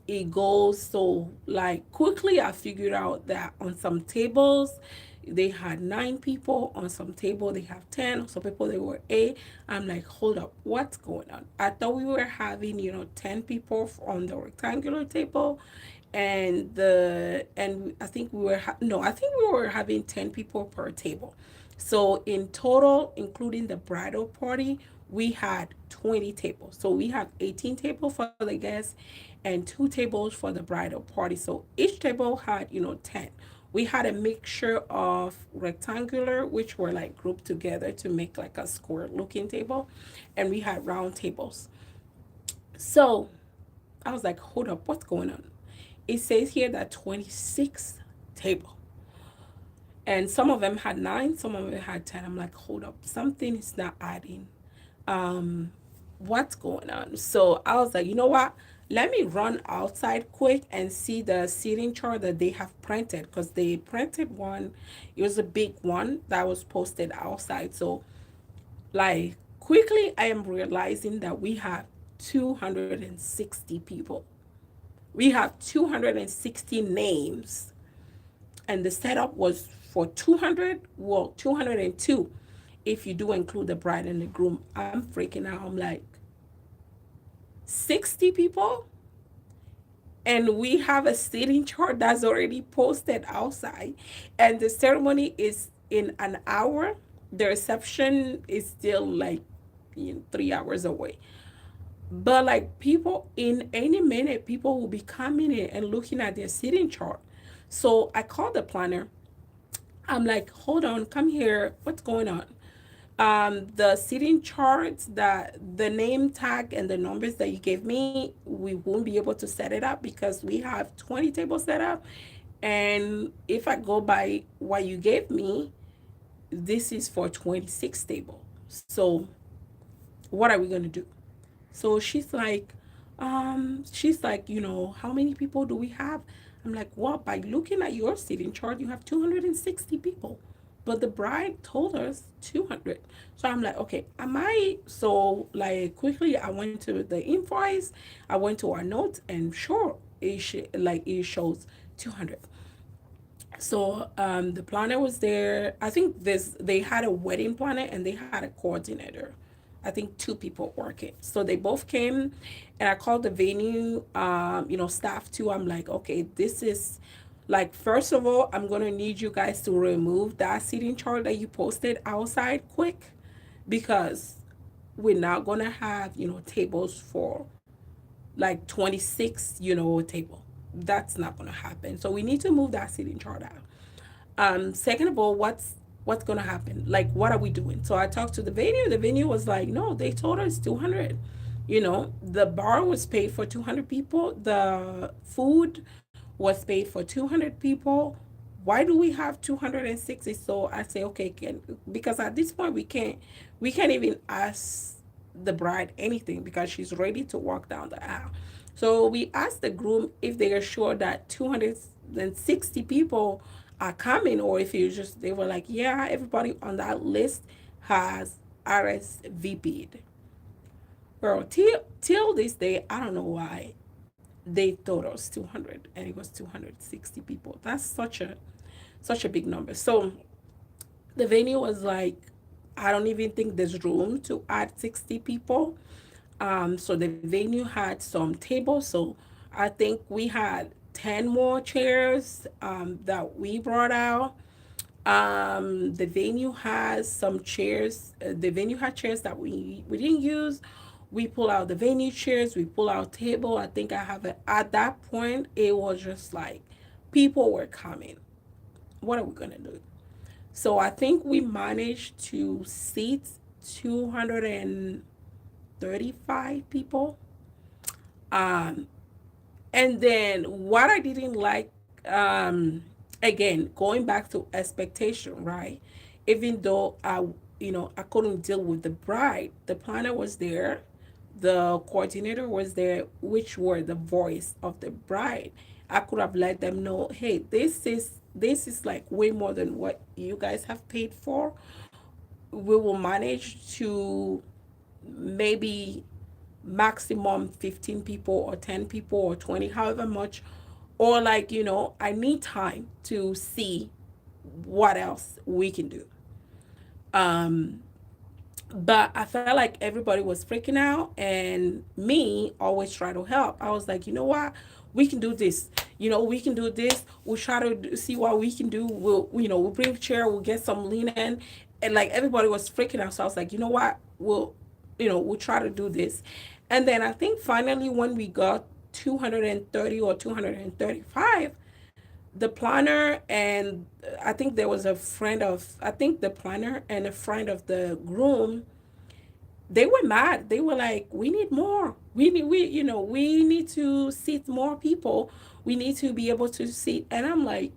it goes so like quickly. I figured out that on some tables they had 9 people, on some table they have 10, on some people they were 8. I'm like, hold up, what's going on? I thought we were having 10 people on the rectangular table, and I think we were no, I think we were having 10 people per table. So in total, including the bridal party, we had 20 tables. So we have 18 tables for the guests and 2 tables for the bridal party. So each table had, 10. We had a mixture of rectangular, which were like grouped together to make like a square looking table, and we had round tables. So I was like, hold up, what's going on? It says here that 26 table, and some of them had 9, some of them had 10. I'm like, hold up, something is not adding. um what's going on? So I was like, you know what, let me run outside quick and see the seating chart that they have printed, because they printed one. It was a big one that was posted outside. So like quickly I am realizing that we have 260 people. We have 260 names, and the setup was for 200, well, 202 if you do include the bride and the groom. I'm freaking out. I'm like, 60 people, and we have a seating chart that's already posted outside, and the ceremony is in an hour. The reception is still like 3 hours away. But like, people, in any minute people will be coming in and looking at their seating chart. So I called the planner. I'm like, hold on, come here, what's going on? The seating charts, that the name tag and the numbers that you gave me, we won't be able to set it up because we have 20 tables set up. And if I go by what you gave me, this is for 26 table. So what are we going to do? So she's like, how many people do we have? I'm like, well, by looking at your seating chart, you have 260 people. But the bride told us 200. So I'm like, okay, am I? So, like, quickly, I went to the invoice, I went to our notes, and sure, it shows 200. So the planner was there. I think they had a wedding planner and they had a coordinator. I think 2 people working. So they both came, and I called the venue, staff too. I'm like, okay, this is like, first of all, I'm gonna need you guys to remove that seating chart that you posted outside quick, because we're not gonna have tables for like 26 table. That's not gonna happen. So we need to move that seating chart out. Second of all, what's gonna happen? Like, what are we doing? So I talked to the venue. The venue was like, no, they told us 200. The bar was paid for 200 people. The food was paid for 200 people. Why do we have 260? So I say, okay, because at this point we can't even ask the bride anything because she's ready to walk down the aisle. So we asked the groom if they are sure that 260 people are coming, or if you just they were like, yeah, everybody on that list has RSVP'd. Girl, till this day, I don't know why they thought it was 200 and it was 260 people. That's such a big number. So the venue was like, I don't even think there's room to add 60 people. So the venue had some tables. So I think we had 10 more chairs that we brought out. The venue has some chairs. The venue had chairs that we didn't use. We pull out the venue chairs. We pull out table. I think I have it. At that point, it was just like people were coming. What are we gonna do? So I think we managed to seat 235 people. Um, and then what I didn't like, again, going back to expectation, right? Even though I couldn't deal with the bride, the planner was there, the coordinator was there, which were the voice of the bride. I could have let them know, hey, this is like way more than what you guys have paid for. We will manage to maybe maximum 15 people or 10 people or 20, however much. Or like, I need time to see what else we can do. Um, but I felt like everybody was freaking out, and me always try to help. I was like, you know what? We can do this. We can do this. We'll try to see what we can do. We'll bring a chair. We'll get some linen, and like everybody was freaking out. So I was like, you know what? We'll try to do this. And then I think finally when we got 230 or 235, the planner and I think there was a friend of I think the planner and a friend of the groom, they were mad. They were like, we need more. We need to seat more people. We need to be able to seat. And I'm like,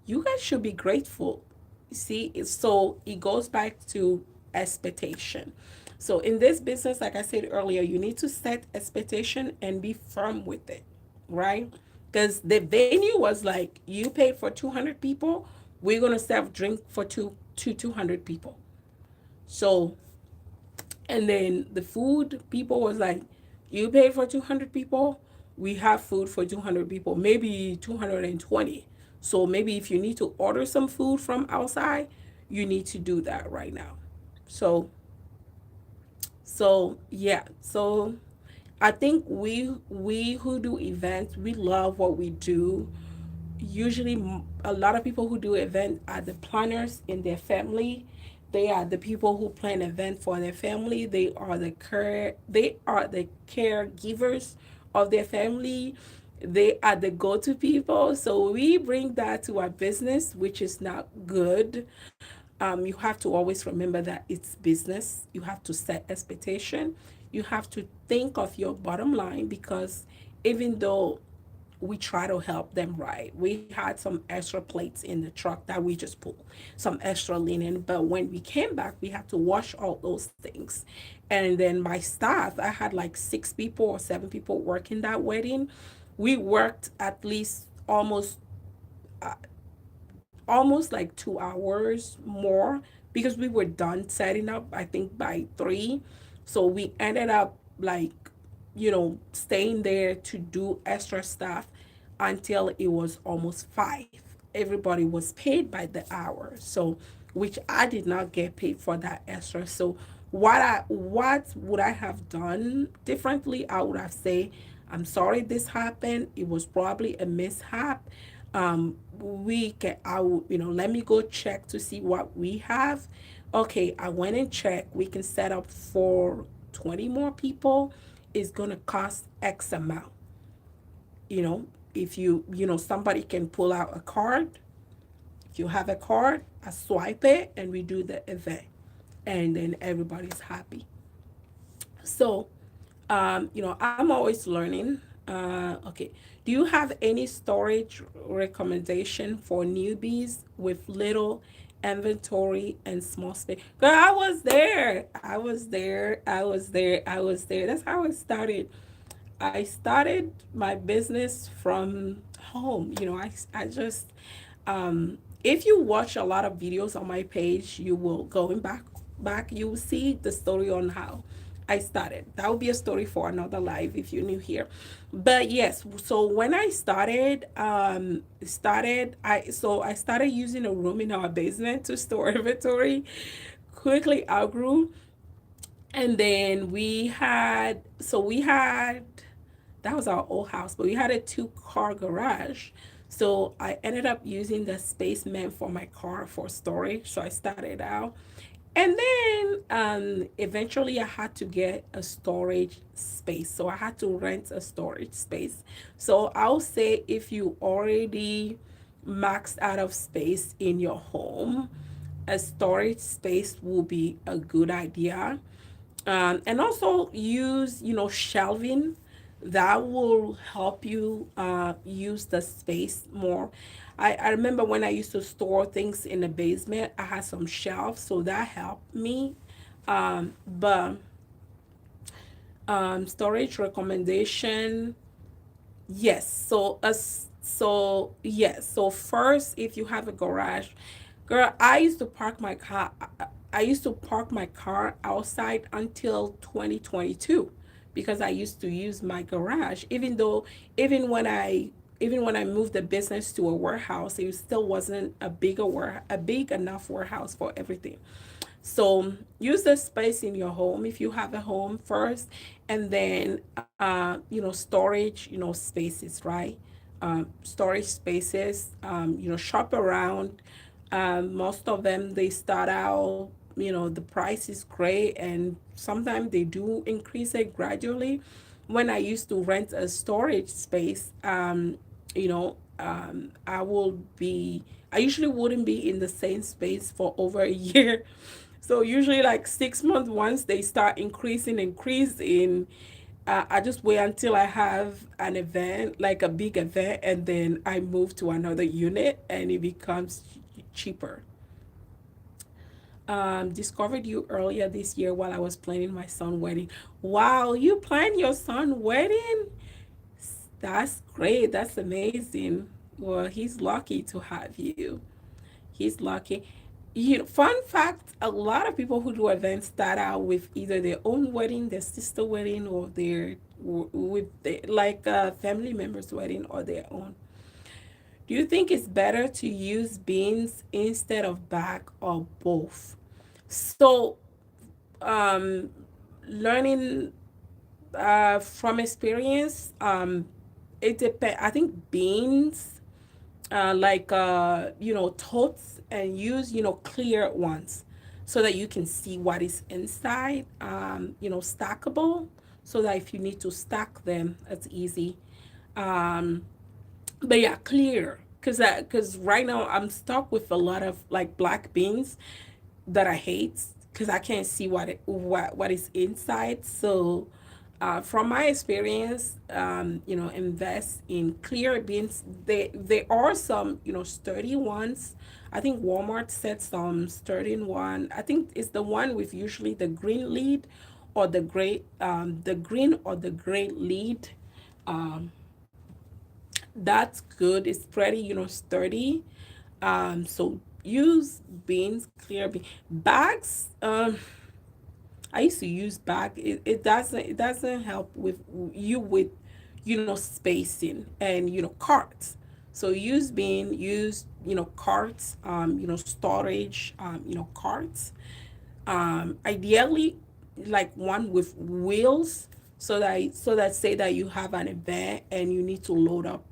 you guys should be grateful. See, so it goes back to expectation. So in this business, like I said earlier, you need to set expectation and be firm with it, right? Because the venue was like, you paid for 200 people, we're gonna serve drink for 200 people. So, and then the food people was like, you paid for 200 people, we have food for 200 people, maybe 220. So maybe if you need to order some food from outside, you need to do that right now. So yeah. So I think we who do events, we love what we do. Usually a lot of people who do events are the planners in their family. They are the people who plan event for their family. They are the caregivers of their family. They are the go-to people. So we bring that to our business, which is not good. You have to always remember that it's business. You have to set expectation. You have to think of your bottom line, because even though we try to help them, right, we had some extra plates in the truck that we just pulled, some extra linen, but when we came back we had to wash all those things. And then my staff, I had like 6 people or 7 people working that wedding. We worked at least almost like 2 hours more, because we were done setting up I think by 3. So we ended up like staying there to do extra stuff until it was almost 5. Everybody was paid by the hour, so which I did not get paid for that extra. So what would I have done differently? I would have said, I'm sorry this happened. It was probably a mishap. We can I will, let me go check to see what we have. Okay, I went and checked. We can set up for 20 more people. It's gonna cost X amount. You know, if somebody can pull out a card. If you have a card, I swipe it and we do the event, and then everybody's happy. So, I'm always learning. Okay. Do you have any storage recommendation for newbies with little inventory and small space? Girl, I was there. I was there. I was there. I was there. That's how it started. I started my business from home. I just, if you watch a lot of videos on my page, you will going back, you will see the story on how I started. That would be a story for another life if you're new here. But yes, so when I I started using a room in our basement to store inventory. Quickly outgrew, and then we had that was our old house, but we had a two-car garage. So I ended up using the space meant for my car for storage. So I started out. And then eventually I had to get a storage space. So I had to rent a storage space. So I'll say if you already maxed out of space in your home, a storage space will be a good idea. And also use shelving that will help you use the space more. I remember when I used to store things in the basement, I had some shelves, so that helped me. But storage recommendation, yes. So first, if you have a garage, girl, I used to park my car outside until 2022 because I used to use my garage. Even when I even when I moved the business to a warehouse, it still wasn't a big enough warehouse for everything. So use the space in your home if you have a home first, and then storage, spaces, right? Storage spaces. Shop around. Most of them they start out. The price is great, and sometimes they do increase it gradually. When I used to rent a storage space, I usually wouldn't be in the same space for over a year. So usually like 6 months once they start increasing. I just wait until I have an event, like a big event, and then I move to another unit and it becomes cheaper. Discovered you earlier this year while I was planning my son wedding. Wow, you plan your son wedding? That's great. That's amazing. Well, he's lucky to have you. He's lucky. Fun fact, a lot of people who do events start out with either their own wedding, their sister wedding, or like family members' wedding or their own. Do you think it's better to use beans instead of bag or both? So, um, learning from experience, it depends. I think beans like totes, and use clear ones so that you can see what is inside. Stackable, so that if you need to stack them, it's easy. um but yeah, clear, because right now I'm stuck with a lot of like black beans that I hate because I can't see what is inside. So, from my experience, invest in clear beans. There are some sturdy ones. I think Walmart set some sturdy one. I think it's the one with usually the green lead, or the green or the gray lead. Um, that's good. It's pretty sturdy. So use beans, clear beans, bags. I used to use bag. It doesn't help with spacing and carts. So use carts, storage, carts. Ideally, like one with wheels, so that say that you have an event and you need to load up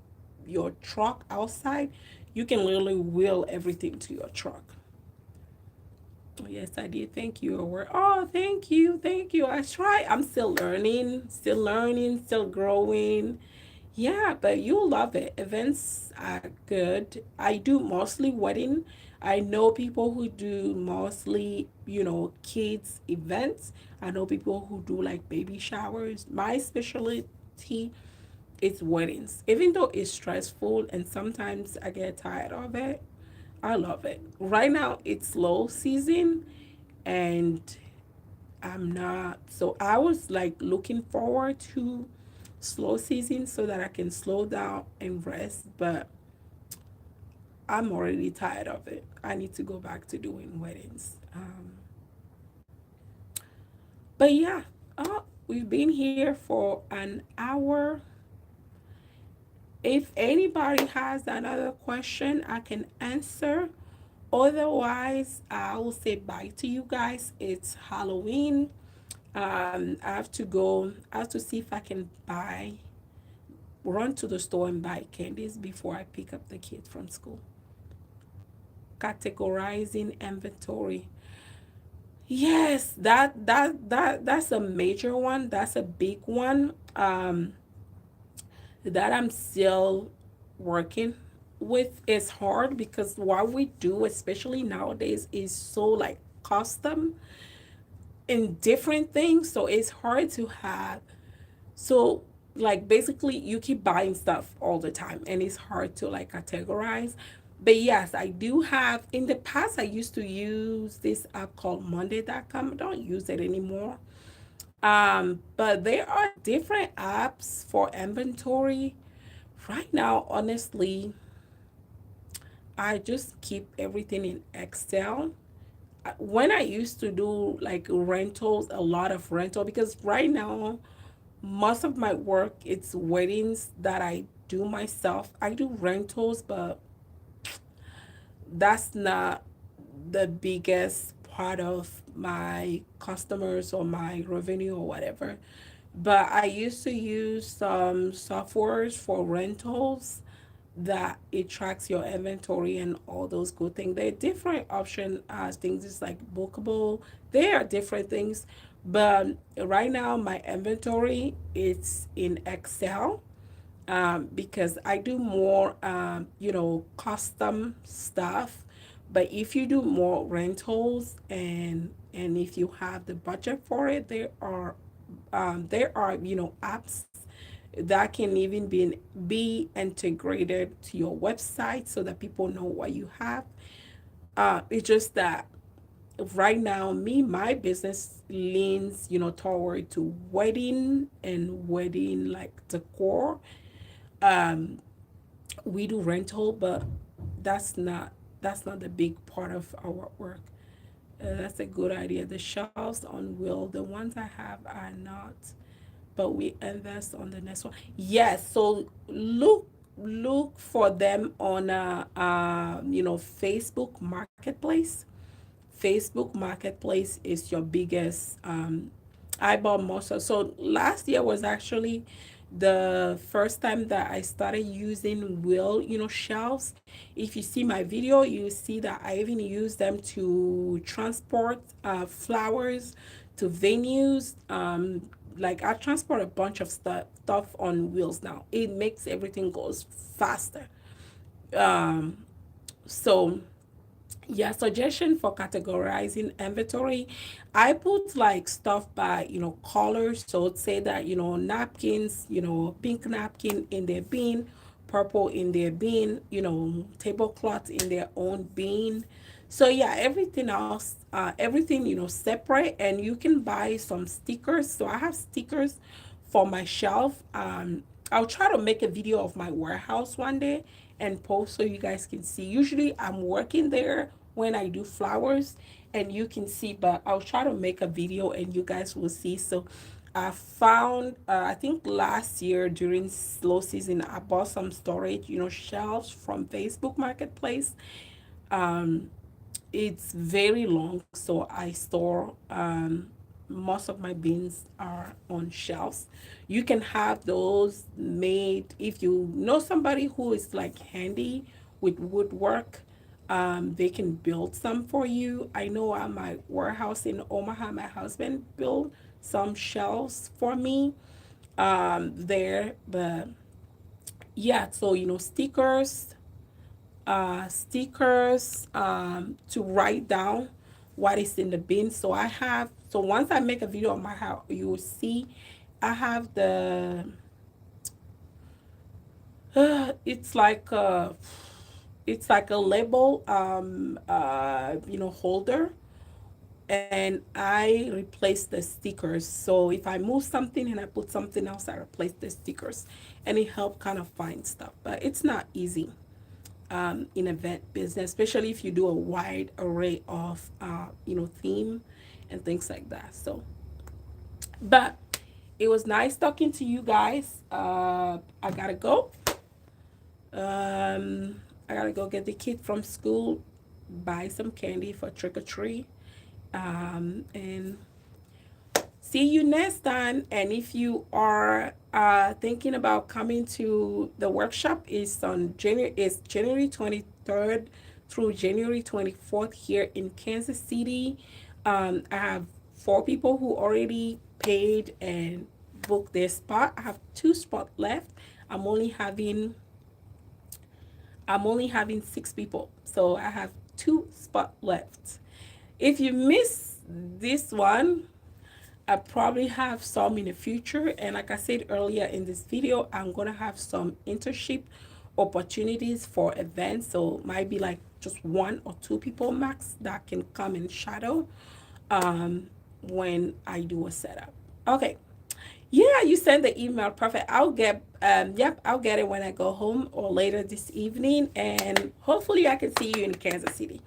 your truck outside, you can literally wheel everything to your truck. Oh, yes, I did. Thank you. Oh, thank you. Thank you. I try. I'm still learning, still growing. Yeah, but you'll love it. Events are good. I do mostly wedding. I know people who do mostly, kids events. I know people who do like baby showers. My specialty is weddings. Even though it's stressful and sometimes I get tired of it, I love it. Right now it's low season, and I'm not. So I was like looking forward to slow season so that I can slow down and rest. But I'm already tired of it. I need to go back to doing weddings. But yeah, we've been here for an hour. If anybody has another question, I can answer. Otherwise, I will say bye to you guys. It's Halloween. I have to go. I have to see if I can run to the store and buy candies before I pick up the kids from school. Categorizing inventory. Yes, that's a major one. That's a big one. That I'm still working with. Is hard because what we do, especially nowadays, is so like custom in different things. So it's hard to have. So like basically you keep buying stuff all the time and it's hard to like categorize. But yes, I do have. In the past I used to use this app called Monday.com. I don't use it anymore. But there are different apps for inventory. Right now, honestly, I just keep everything in Excel. When I used to do like rentals, a lot of rental, because right now most of my work it's weddings that I do myself. I do rentals, but that's not the biggest part of my customers or my revenue or whatever. But I used to use some softwares for rentals that it tracks your inventory and all those good things. There are different option as things is like bookable. There are different things, but right now my inventory it's in Excel, because I do more, custom stuff. But if you do more rentals and if you have the budget for it, there are apps that can even be integrated to your website so that people know what you have. It's just that right now, my business leans, toward to wedding and wedding like decor. Um, we do rental, but that's not that's not the big part of our work. That's a good idea. The shelves on wheel, the ones I have are not, but we invest on the next one. Yes, so look for them on Facebook Marketplace. Facebook Marketplace is your biggest. I bought most of. So last year was actually the first time that I started using wheel, shelves. If you see my video, you see that I even use them to transport flowers to venues. Like I transport a bunch of stuff on wheels now. It makes everything goes faster. Um, so yeah, suggestion for categorizing inventory. I put like stuff by, colors. So say that, napkins, pink napkin in their bin, purple in their bin, tablecloth in their own bin. So yeah, everything else, everything, separate. And you can buy some stickers. So I have stickers for my shelf. I'll try to make a video of my warehouse one day and post so you guys can see. Usually I'm working there when I do flowers and you can see, but I'll try to make a video and you guys will see. So I found, I think last year during slow season, I bought some storage, shelves from Facebook Marketplace. Um, it's very long, so I store, most of my bins are on shelves. You can have those made if you know somebody who is like handy with woodwork. They can build some for you. I know at my warehouse in Omaha, my husband built some shelves for me there. But yeah, so stickers to write down what is in the bin. So once I make a video on my house, you will see I have it's like a label holder and I replace the stickers. So if I move something and I put something else, I replace the stickers, and it helped kind of find stuff. But it's not easy in event business, especially if you do a wide array of theme and things like that. So, but it was nice talking to you guys. I gotta go. I gotta go get the kid from school, buy some candy for trick or treat, and see you next time. And if you are thinking about coming to the workshop, is January 23rd through January 24th here in Kansas City. I have 4 people who already paid and booked their spot. I have 2 spots left. I'm only having I'm only having 6 people, so I have 2 spots left. If you miss this one, I probably have some in the future. And like I said earlier in this video, I'm gonna have some internship opportunities for events. So might be like just 1 or 2 people max that can come and shadow when I do a setup. Okay. Yeah, you send the email. Perfect. I'll get it when I go home or later this evening. And hopefully I can see you in Kansas City.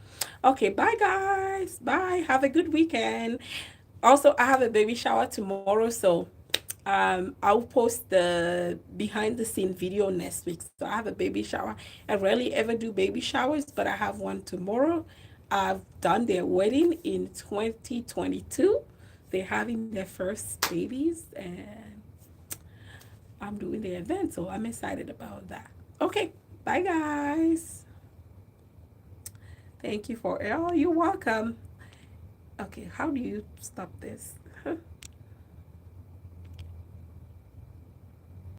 Okay, bye guys. Bye. Have a good weekend. Also, I have a baby shower tomorrow, so I'll post the behind the scene video next week. So I have a baby shower. I rarely ever do baby showers, but I have one tomorrow. I've done their wedding in 2022. They're having their first babies, and I'm doing the event, so I'm excited about that. Okay, bye guys. Thank you for, oh, you're welcome. Okay, how do you stop this?